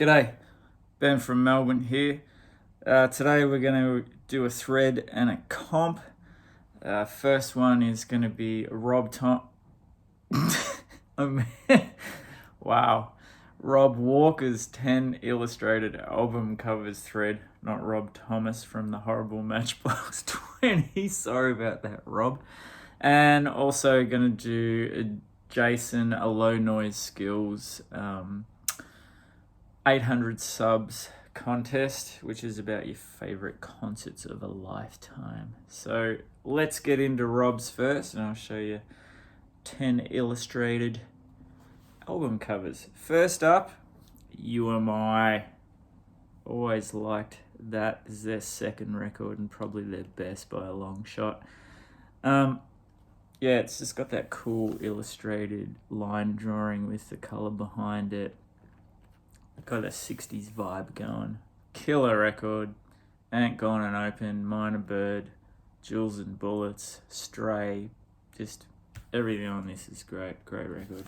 G'day, Ben from Melbourne here. Today we're going to do a thread and a comp. First one is going to be Rob wow. Rob Walker's 10 illustrated album covers thread, not Rob Thomas from the horrible Matchbox 20. Sorry about that, Rob. And also going to do Jason, a low noise Skilz 800 subs contest, which is about your favorite concerts of a lifetime. So let's get into Rob's first, and I'll show you 10 illustrated album covers. First up, You Am I. Always liked that. This is their second record and probably their best by a long shot. Yeah, it's just got that cool illustrated line drawing with the color behind it. Got a 60s vibe going. Killer record. Ain't Gone and Open, Minor Bird, Jewels and Bullets, Stray. Just everything on this is great. Great record.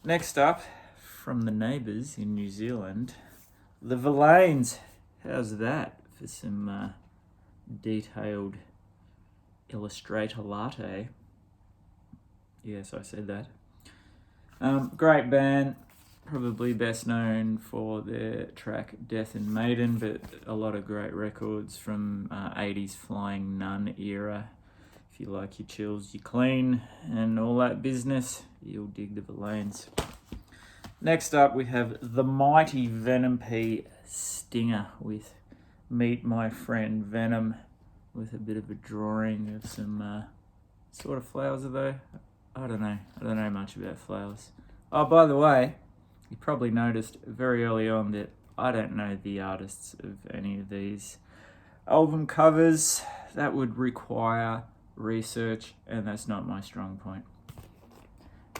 Next up, from the neighbours in New Zealand, the Verlaines. How's that for some detailed illustrator latte? Yes, I said that. Great band. Probably best known for their track Death and Maiden, but a lot of great records from 80s Flying Nun era. If you like your chills, you clean, and all that business, you'll dig the Verlaines. Next up, we have the mighty Venom P Stinger with Meet My Friend Venom, with a bit of a drawing of some sort of flowers, are they? I don't know much about flowers. Oh, by the way, you probably noticed very early on that I don't know the artists of any of these album covers. That would require research, and that's not my strong point.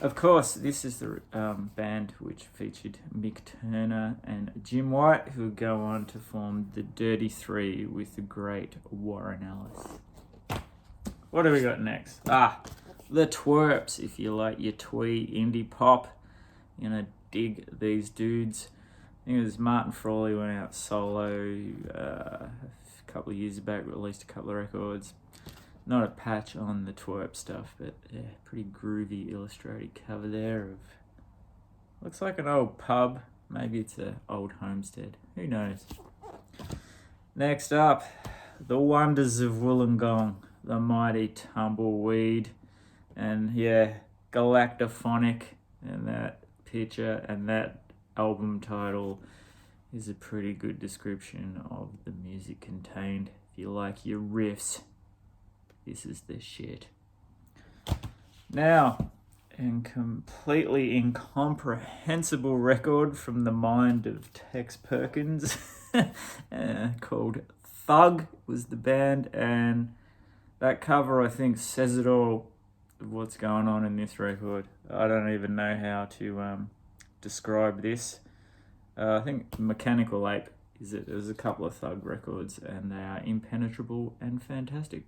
Of course, this is the band which featured Mick Turner and Jim White, who would go on to form the Dirty Three with the great Warren Ellis. What have we got next? The Twerps, if you like your twee indie pop. You know, dig these dudes. I think it was Martin Frawley went out solo a couple of years back, released a couple of records. Not a patch on the twerp stuff, but yeah, pretty groovy illustrated cover there of, looks like an old pub. Maybe it's an old homestead. Who knows? Next up, the Wonders of Wollongong, the mighty Tumbleweed, and yeah, Galactophonic, and that picture and that album title is a pretty good description of the music contained. If you like your riffs, this is the shit. Now, a completely incomprehensible record from the mind of Tex Perkins called Thug was the band, and that cover I think says it all of what's going on in this record. I don't even know how to describe this. I think Mechanical Ape is it. There's a couple of Thug records, and they are impenetrable and fantastic.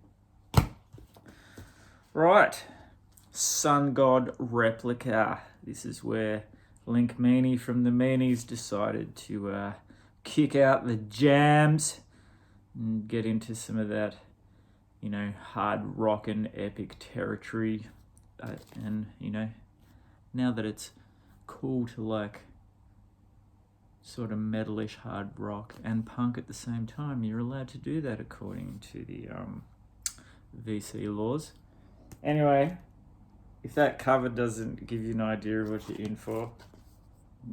Right, Sun God Replica. This is where Link Meaney from the Meanies decided to kick out the jams and get into some of that, you know, hard rock and epic territory. And, you know, now that it's cool to like sort of metalish hard rock and punk at the same time, you're allowed to do that according to the VC laws. Anyway, if that cover doesn't give you an idea of what you're in for,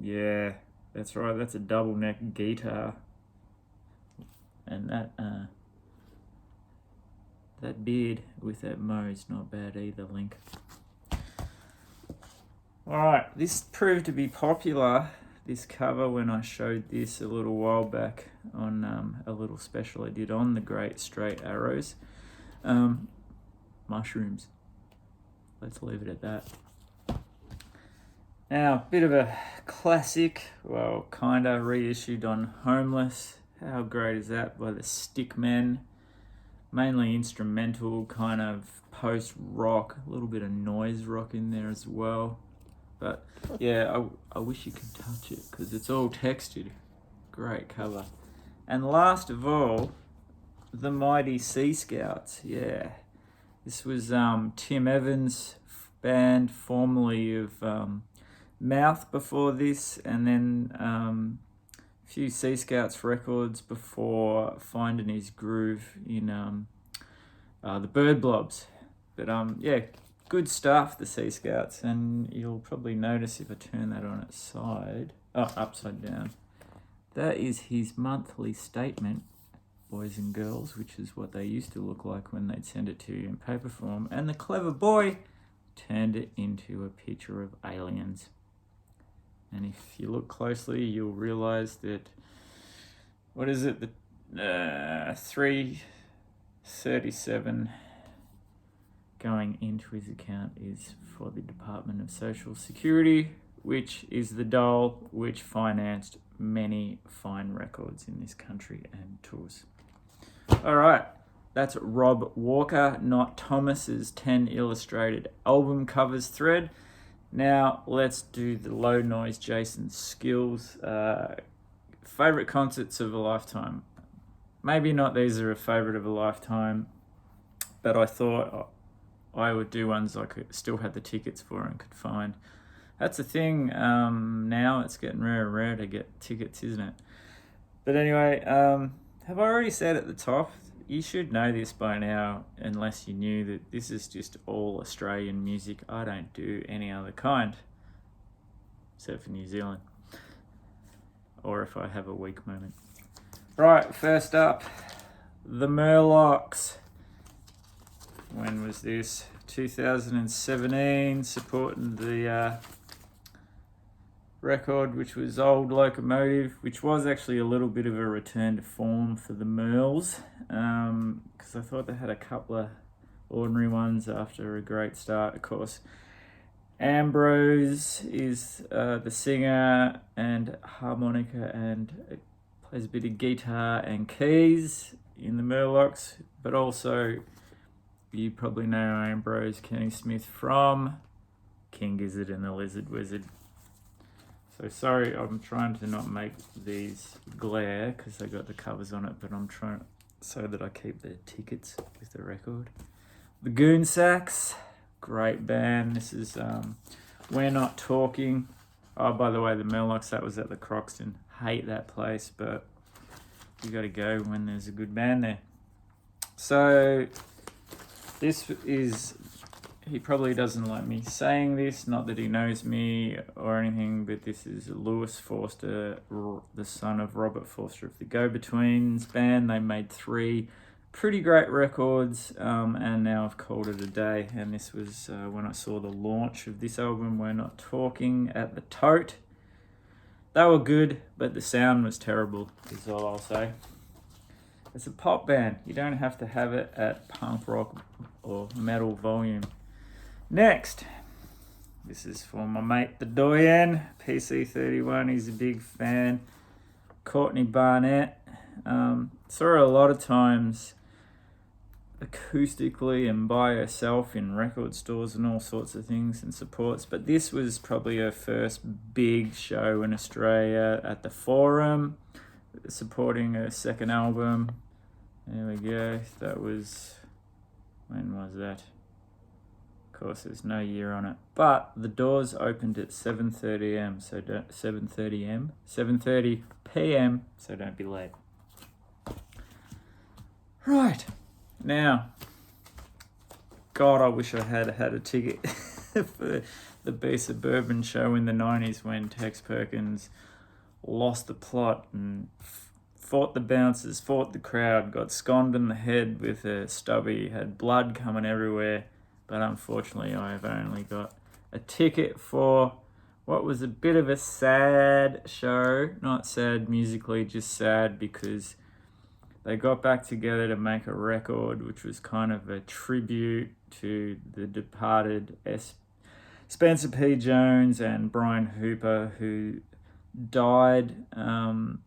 yeah, that's right, that's a double neck guitar. And that beard with that mo is not bad either, Link. Alright, this proved to be popular, this cover, when I showed this a little while back on a little special I did on the Great Straight Arrows. Mushrooms. Let's leave it at that. Now, bit of a classic, well, kinda reissued on Homeless. How great is that, by the Stickmen? Mainly instrumental, kind of post-rock, a little bit of noise rock in there as well. But yeah, I wish you could touch it because it's all textured. Great cover. And last of all, the Mighty Sea Scouts. Yeah, this was Tim Evans' band, formerly of Mouth before this, and then a few Sea Scouts records before finding his groove in the Bird Blobs. But yeah, good stuff, the Sea Scouts, and you'll probably notice if I turn that on its side, upside down, that is his monthly statement, boys and girls, which is what they used to look like when they'd send it to you in paper form, and the clever boy turned it into a picture of aliens. And if you look closely, you'll realize that, what is it, the 337 going into his account is for the Department of Social Security, which is the dole which financed many fine records in this country and tours. All right, that's Rob Walker, Not Thomas's 10 illustrated album covers thread. Now let's do the Low Noise Jason Skilz favorite concerts of a lifetime. Maybe not these are a favorite of a lifetime, but I thought I would do ones I could still had the tickets for and could find. That's the thing. Now it's getting rare to get tickets, isn't it? But anyway, have I already said at the top? You should know this by now, unless you knew that this is just all Australian music. I don't do any other kind, except for New Zealand, or if I have a weak moment. Right, first up, the Murlocs. When was this? 2017, supporting the record, which was Old Locomotive, which was actually a little bit of a return to form for the Merles, because I thought they had a couple of ordinary ones after a great start. Of course, Ambrose is the singer and harmonica, and plays a bit of guitar and keys in the Murlocs, but also you probably know Ambrose Kenny Smith from King Gizzard and the Lizard Wizard. So sorry, I'm trying to not make these glare because they got the covers on it, but I'm trying so that I keep the tickets with the record. The Goon Sax, great band. This is We're Not Talking. Oh, by the way, the Murlocs, that was at the Croxton. Hate that place, but you got to go when there's a good band there. So this is, he probably doesn't like me saying this, not that he knows me or anything, but this is Lewis Forster, the son of Robert Forster of the Go-Betweens band. They made 3 pretty great records, and now I've called it a day. And this was when I saw the launch of this album, We're Not Talking, at the Tote. They were good, but the sound was terrible, is all I'll say. It's a pop band. You don't have to have it at punk rock or metal volume. Next, this is for my mate, the Doyen, PC31. He's a big fan. Courtney Barnett. Saw her a lot of times acoustically and by herself in record stores and all sorts of things and supports, but this was probably her first big show in Australia at the Forum, supporting her second album. There we go. That was, when was that? Of course, there's no year on it, but the doors opened at 7:30 a.m. So 7:30 p.m. So don't be late. Right. Now, God, I wish I had a ticket for the B Suburban show in the 90s when Tex Perkins lost the plot and fought the bouncers, fought the crowd, got sconed in the head with a stubby, had blood coming everywhere. But unfortunately, I've only got a ticket for what was a bit of a sad show. Not sad musically, just sad because they got back together to make a record, which was kind of a tribute to the departed Spencer P. Jones and Brian Hooper, who died from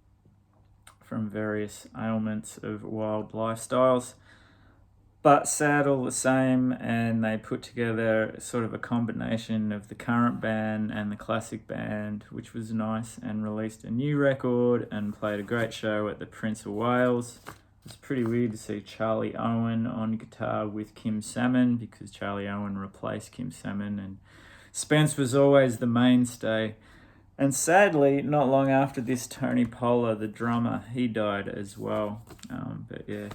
various ailments of wild lifestyles. but sad all the same, and they put together sort of a combination of the current band and the classic band, which was nice, and released a new record and played a great show at the Prince of Wales. It's pretty weird to see Charlie Owen on guitar with Kim Salmon, because Charlie Owen replaced Kim Salmon and Spence was always the mainstay. And sadly, not long after this, Tony Poehler, the drummer, he died as well. But yeah,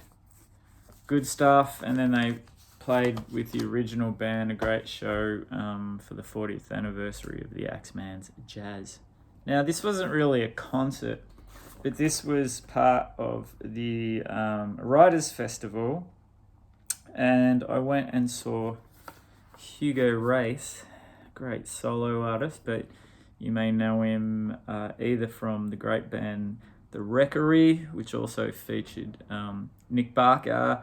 good stuff. And then they played with the original band a great show for the 40th anniversary of the Axeman's Jazz. Now, this wasn't really a concert, but this was part of the Writers' Festival, and I went and saw Hugo Race, great solo artist, but you may know him either from the great band The Wreckery, which also featured Nick Barker,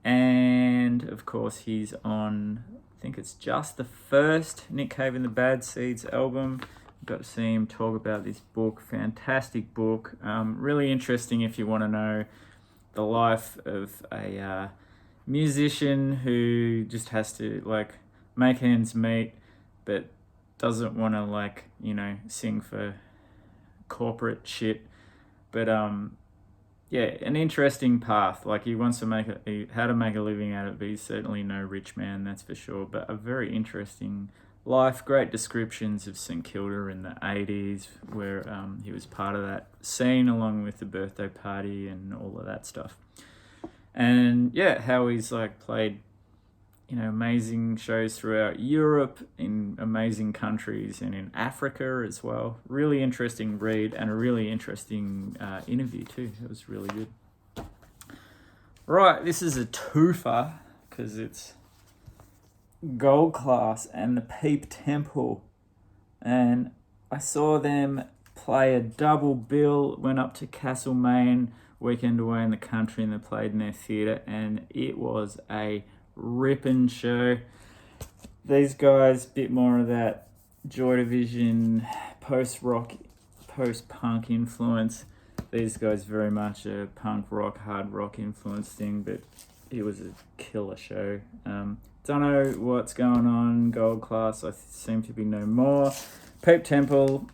and of course he's on, I think it's just the first Nick Cave and the Bad Seeds album. Got to see him talk about this book, fantastic book, really interesting if you want to know the life of a musician who just has to like make ends meet, but doesn't want to sing for corporate shit. But yeah, an interesting path. Like he wants to how to make a living at it, but he's certainly no rich man, that's for sure. But a very interesting life, great descriptions of St Kilda in the 80s, where he was part of that scene along with the birthday party and all of that stuff. And yeah, how he's played amazing shows throughout Europe, in amazing countries, and in Africa as well. Really interesting read, and a really interesting interview too. It was really good. Right, this is a twofer because it's Gold Class and the Peep Temple, and I saw them play a double bill. Went up to Castlemaine, weekend away in the country, and they played in their theatre, and it was a ripping show. These guys, bit more of that Joy Division post-rock, post-punk influence. These guys very much a punk rock, hard rock influence thing, but it was a killer show. Don't know what's going on. Gold Class, I seem to be no more. Peep Temple,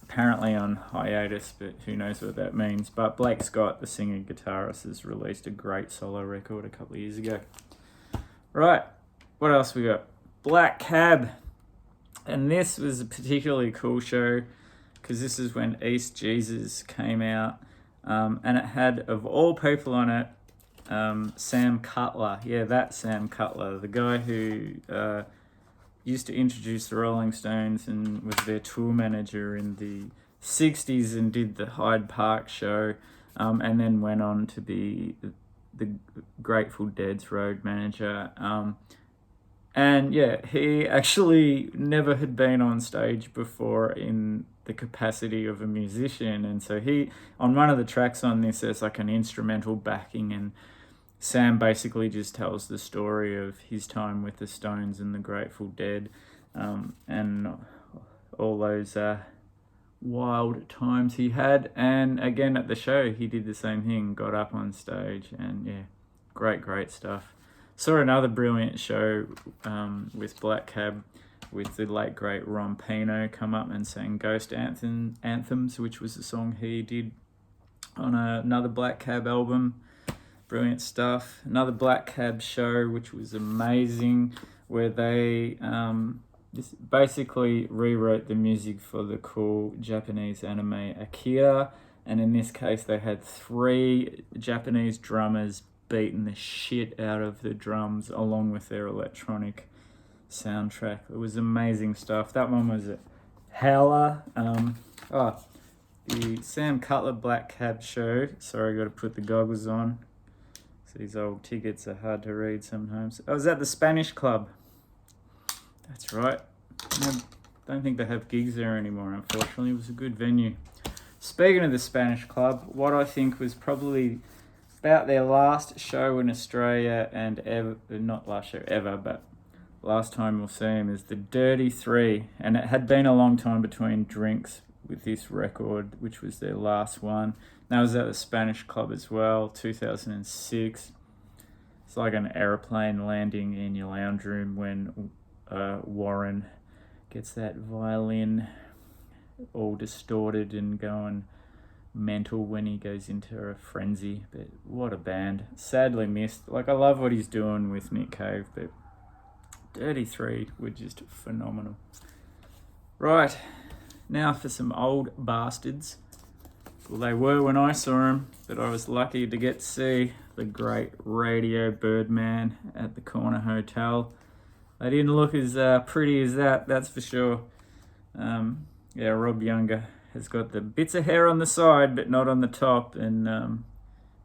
apparently on hiatus, but who knows what that means. But Blake Scott, the singer-guitarist, has released a great solo record a couple of years ago. Right, what else we got? Black Cab. And this was a particularly cool show because this is when East Jesus came out. And it had, of all people on it, Sam Cutler. Yeah, that Sam Cutler, the guy who used to introduce the Rolling Stones and was their tour manager in the 60s and did the Hyde Park show, and then went on to be the Grateful Dead's road manager. And yeah, he actually never had been on stage before in the capacity of a musician. And so he, on one of the tracks on this, there's like an instrumental backing, and Sam basically just tells the story of his time with the Stones and the Grateful Dead, and all those wild times he had. And again at the show he did the same thing, got up on stage, and yeah, great stuff. Saw another brilliant show with Black Cab, with the late great Ron Pino come up and sang Ghost Anthems, which was a song he did on another Black Cab album. Brilliant stuff. Another Black Cab show which was amazing, where they basically rewrote the music for the cool Japanese anime Akira, and in this case they had 3 Japanese drummers beating the shit out of the drums along with their electronic soundtrack. It was amazing stuff. That one was a howler. The Sam Cutler Black Cab show. Sorry, I got to put the goggles on. These old tickets are hard to read sometimes. I was at the Spanish Club. That's right. I don't think they have gigs there anymore, unfortunately. It was a good venue. Speaking of the Spanish Club, what I think was probably about their last show in Australia, and ever, not last show ever, but last time we'll see them, is the Dirty Three. And it had been a long time between drinks with this record, which was their last one. That was at the Spanish Club as well, 2006. It's like an aeroplane landing in your lounge room when Warren gets that violin all distorted and going mental when he goes into a frenzy. But what a band. Sadly missed. Like, I love what he's doing with Nick Cave, but Dirty Three were just phenomenal. Right, now for some old bastards. Well, they were when I saw them, but I was lucky to get to see the great Radio Birdman at the Corner Hotel. They didn't look as pretty as that's for sure. Yeah, Rob Younger has got the bits of hair on the side, but not on the top, and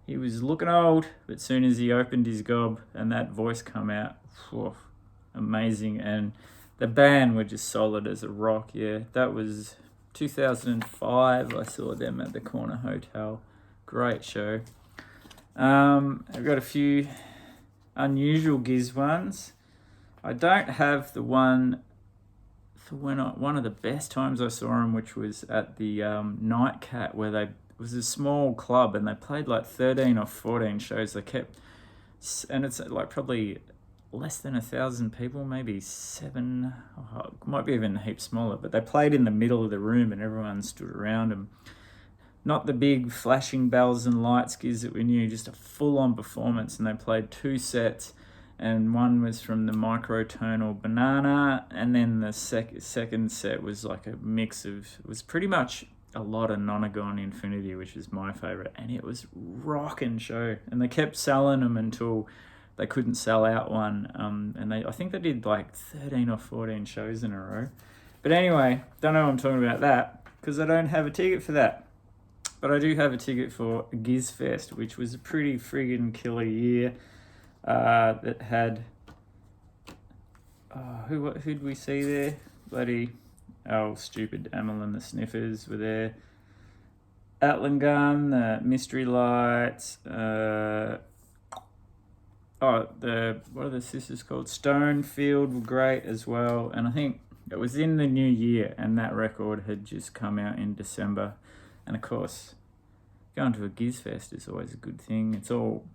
he was looking old, but soon as he opened his gob and that voice come out, whew, amazing. And the band were just solid as a rock. Yeah, that was 2005. I saw them at the Corner Hotel. Great show. I've got a few unusual Giz ones. I don't have the one for one of the best times I saw them, which was at the Nightcat, where it was a small club and they played like 13 or 14 shows. They kept, and it's like probably less than 1,000 people, maybe 7, might be even a heap smaller, but they played in the middle of the room and everyone stood around them. Not the big flashing bells and lights Giz that we knew, just a full-on performance. And they played 2 sets, and one was from the Microtonal Banana, and then the second set was like a mix of, it was pretty much a lot of Nonagon Infinity, which is my favourite, and it was rocking show. And they kept selling them until they couldn't sell out one, and I think they did like 13 or 14 shows in a row. But anyway, don't know what I'm talking about that, because I don't have a ticket for that. But I do have a ticket for Giz Fest, which was a pretty friggin' killer year. That had who did we see there? Bloody stupid Amel and the Sniffers were there. Atlangun, the Mystery Lights. What are the sisters called? Stonefield were great as well. And I think it was in the new year, and that record had just come out in December. And of course, going to a Giz Fest is always a good thing. It's all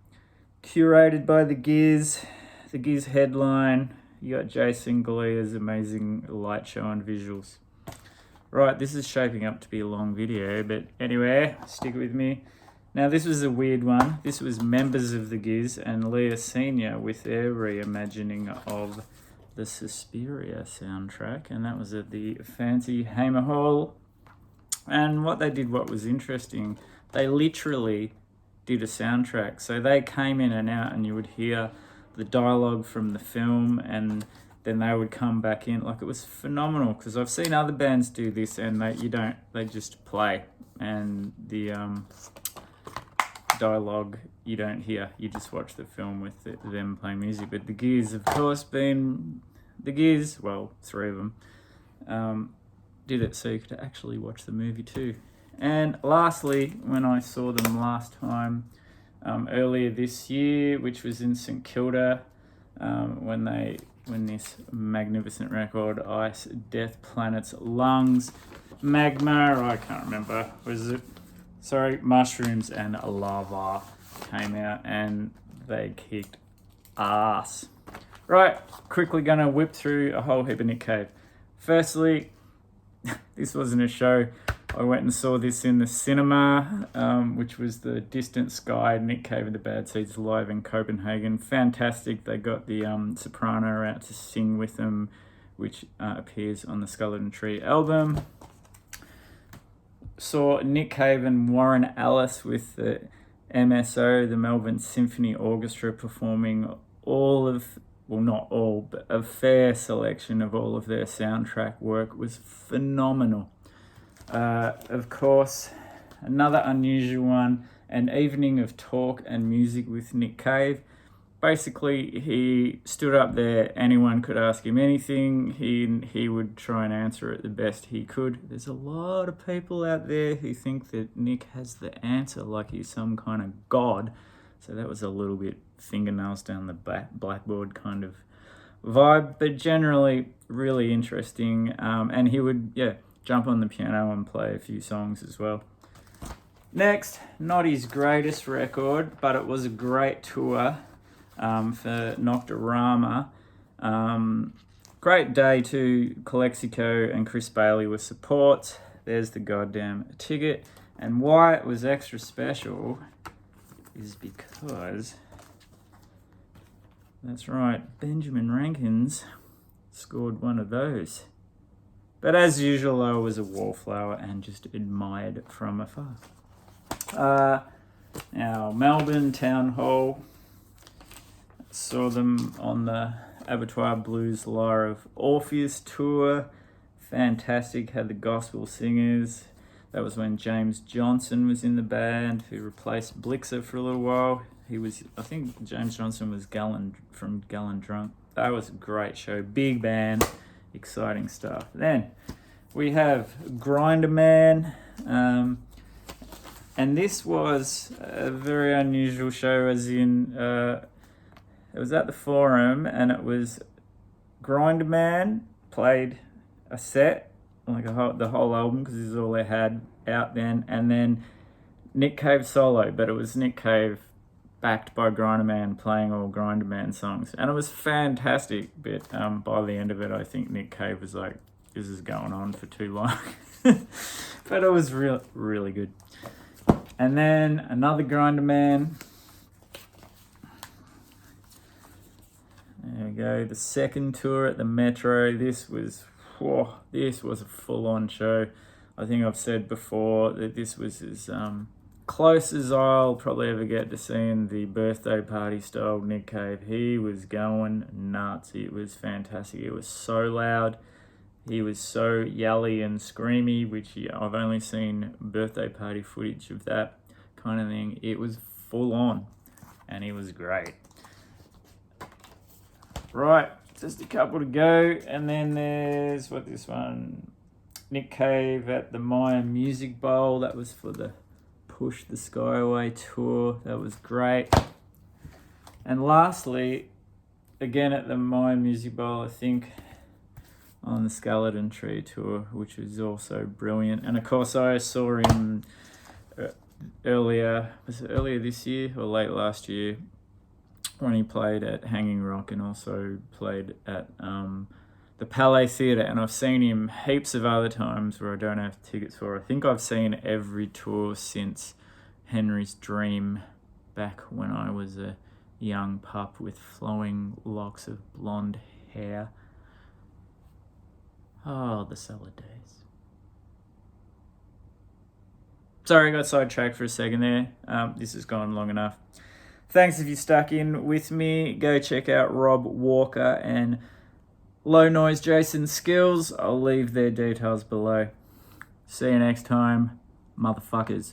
curated by the Giz headline. You got Jason Galea's amazing light show and visuals. Right, this is shaping up to be a long video, but anyway, stick with me. Now, this was a weird one. This was members of the Giz and Leah Senior with their reimagining of the Suspiria soundtrack, and that was at the fancy Hamer Hall. And what they did, what was interesting, they literally did a soundtrack. So they came in and out, and you would hear the dialogue from the film, and then they would come back in. Like, it was phenomenal, because I've seen other bands do this, and they just play, and the dialogue you don't hear. You just watch the film with them playing music. But the Giz, of course, being the Giz, well, 3 of them, did it so you could actually watch the movie too. And lastly, when I saw them last time, earlier this year, which was in St Kilda, when this magnificent record, Ice, Death, Planets, Lungs, Magma, I can't remember, Mushrooms and Lava came out, and they kicked ass. Right, quickly gonna whip through a whole heap of Nick Cave. Firstly, this wasn't a show. I went and saw this in the cinema, which was the Distant Sky, Nick Cave and the Bad Seeds live in Copenhagen. Fantastic. They got the soprano out to sing with them, which appears on the Skeleton Tree album. Saw Nick Cave and Warren Ellis with the MSO, the Melbourne Symphony Orchestra, performing not all, but a fair selection of all of their soundtrack work. Was phenomenal. Of course, another unusual one, an evening of talk and music with Nick Cave. Basically, he stood up there, anyone could ask him anything, he would try and answer it the best he could. There's a lot of people out there who think that Nick has the answer, like he's some kind of god. So that was a little bit fingernails down the blackboard kind of vibe, but generally really interesting. And he would, jump on the piano and play a few songs as well. Next, not his greatest record, but it was a great tour. for Nocturama. Great day to Calexico and Chris Bailey with support. There's the goddamn ticket. And why it was extra special is because, that's right, Benjamin Rankins scored one of those. But as usual, I was a wallflower and just admired from afar. Now, Melbourne Town Hall. Saw them on the Abattoir Blues Lyre of Orpheus tour. Fantastic. Had the gospel singers. That was when James Johnson was in the band, who replaced Blixer for a little while. I think James Johnson was from Gallon Drunk. That was a great show. Big band. Exciting stuff. Then we have Grinder Man. And this was a very unusual show, as in it was at the Forum, and it was Grinder Man played a set, like the whole album, because this is all they had out then, and then Nick Cave solo, but it was Nick Cave backed by Grinder Man playing all Grinder Man songs, and it was fantastic. But by the end of it, I think Nick Cave was like, "This is going on for too long," but it was really good. And then another Grinder Man. There we go. The second tour at the Metro. This was a full-on show. I think I've said before that this was as close as I'll probably ever get to seeing the birthday party style Nick Cave. He was going nuts. It was fantastic. It was so loud. He was so yelly and screamy, which I've only seen birthday party footage of that kind of thing. It was full on, and he was great. Right, just a couple to go, and then there's this one? Nick Cave at the Maya Music Bowl. That was for the Push the Sky Away tour. That was great. And lastly, again at the Maya Music Bowl, I think, on the Skeleton Tree tour, which was also brilliant. And of course, I saw him earlier this year or late last year, when he played at Hanging Rock and also played at the Palais Theatre. And I've seen him heaps of other times where I don't have tickets for. I think I've seen every tour since Henry's Dream, back when I was a young pup with flowing locks of blonde hair. Oh, the salad days. Sorry, I got sidetracked for a second there. This has gone long enough. Thanks if you stuck in with me. Go check out Rob Walker and Low Noise Jason Skilz. I'll leave their details below. See you next time, motherfuckers.